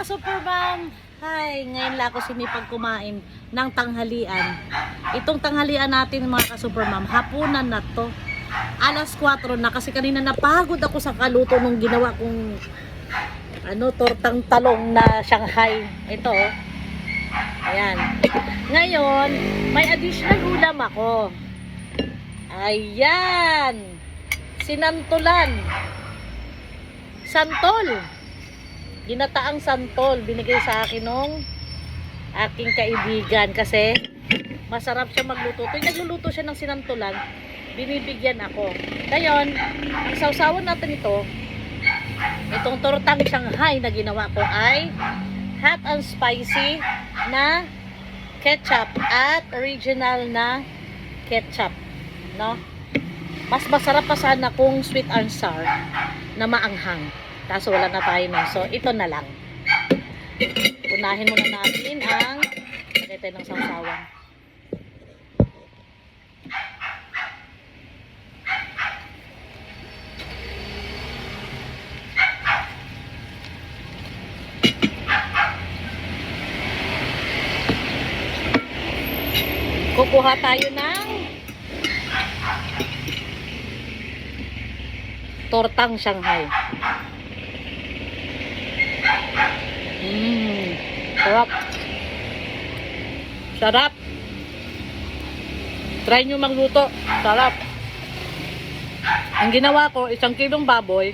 ka-Supermom! Hi! Ngayon lang ako sinipag kumain ng tanghalian. Itong tanghalian natin mga ka-Supermom, hapunan na to. Alas 4 na kasi kanina napagod ako sa kaluto nung ginawa kong tortang talong na Shanghai. Ito oh. Ayan. Ngayon, may additional ulam ako. Ayan! Sinantulan. Santol. Ginataang santol. Binigay sa akin nung aking kaibigan kasi masarap siya magluto. Tuwing nagluluto siya ng sinantulan, binibigyan ako. Ngayon, ang sausawan natin ito, itong tortang Shanghai na ginawa ko ay hot and spicy na ketchup at original na ketchup, no? Mas masarap pa sana kung sweet and sour na maanghang. Kaso wala na tayo nun. So, ito na lang. Unahin muna natin ang lagay tayo ng sausawan. Kukuha tayo ng tortang Shanghai. Sarap. Sarap. Try nyo magluto. Sarap. Ang ginawa ko, 1 kilong baboy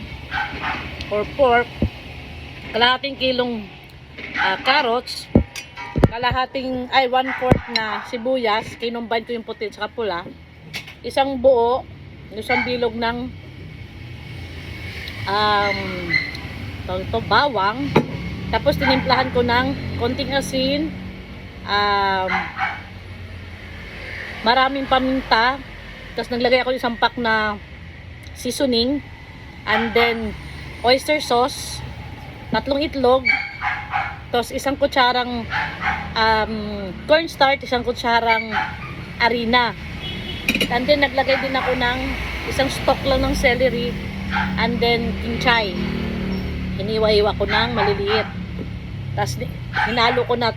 or pork, kalahating kilong carrots, kalahating 1/4 na sibuyas, kinumbine ko yung puti at pula, isang buo, isang bilog ng bawang, tapos tinimplahan ko ng konting asin, maraming paminta, tapos naglagay ako isang pack na seasoning, and then oyster sauce, 3 itlog, tapos 1 kutsarang cornstarch, 1 kutsarang harina, and then naglagay din ako ng isang stalk lang ng celery, and then kinchay. Hiniwa-hiwa ko ng maliliit. Tapos hinalo ko na.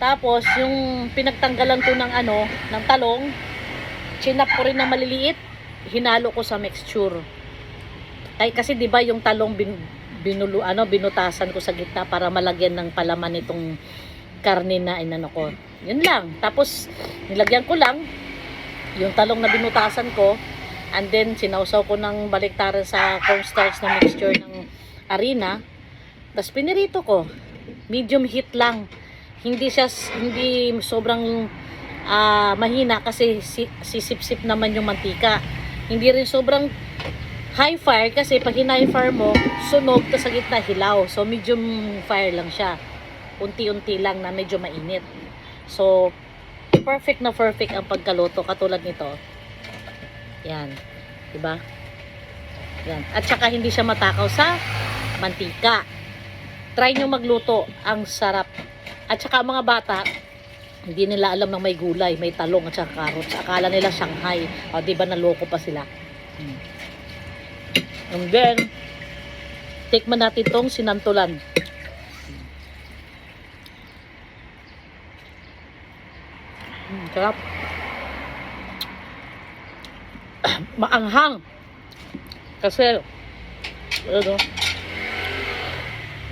Tapos yung pinagtanggalan ko ng ng talong, chinap ko rin ng maliliit, hinalo ko sa mixture. Kasi 'di ba yung talong binutasan ko sa gitna para malagyan ng palaman nitong karne na inano ko. Yun lang. Tapos nilagyan ko lang yung talong na binutasan ko, and then sinawsaw ko ng baliktaran sa cornstarch na mixture ng harina. Tapos pinirito ko. Medium heat lang. Hindi sobrang mahina kasi sisip-sip naman yung mantika. Hindi rin sobrang high fire kasi pag high fire mo, sunog to sa gitna, hilaw. So medium fire lang siya. Unti-unti lang na medyo mainit. So perfect na perfect ang pagkaluto katulad nito. Yan. Diba? Yan. At saka hindi siya matakaw sa mantika. Try nyo magluto. Ang sarap. At saka mga bata, hindi nila alam na may gulay, may talong at saka carrots. Akala nila Shanghai. O, diba naloko pa sila. And then, tikman natin itong sinantulan. Sarap. Maanghang. Kasi,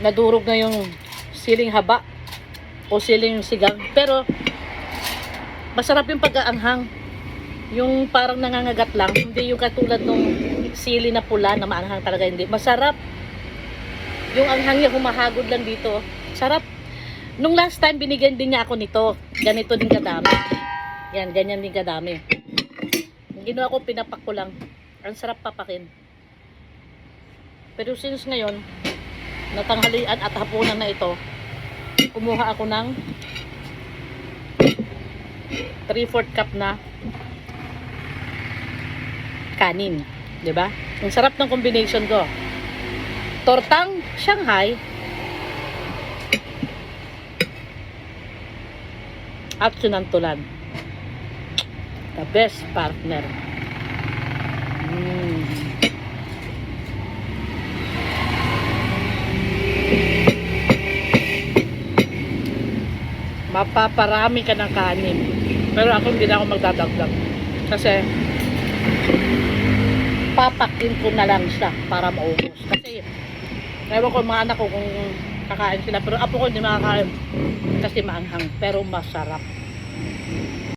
nadurog na yung siling haba o siling sigang. Pero, masarap yung pag-aanghang. Yung parang nangangagat lang. Hindi yung katulad nung sili na pula na maanghang talaga. Hindi. Masarap. Yung anghang niya humahagod lang dito. Sarap. Nung last time, binigyan din niya ako nito. Ganito din kadami. Yan, ganyan din kadami. Ginawa ko, pinapak ko lang. Ang sarap papakin. Pero since ngayon, natanghalian at hapunan na ito, kumuha ako ng 3/4 cup na kanin. Diba? Ang sarap ng combination ko. Tortang Shanghai at sinantulan. The best partner. mapaparami ka ng kanin. Pero ako hindi na ako magdadagdag. Kasi, papakin ko na lang siya para maubos. Kasi, ewan ko yung mga anak ko kung kakain sila. Pero apo ko hindi makakain kasi maanghang. Pero masarap.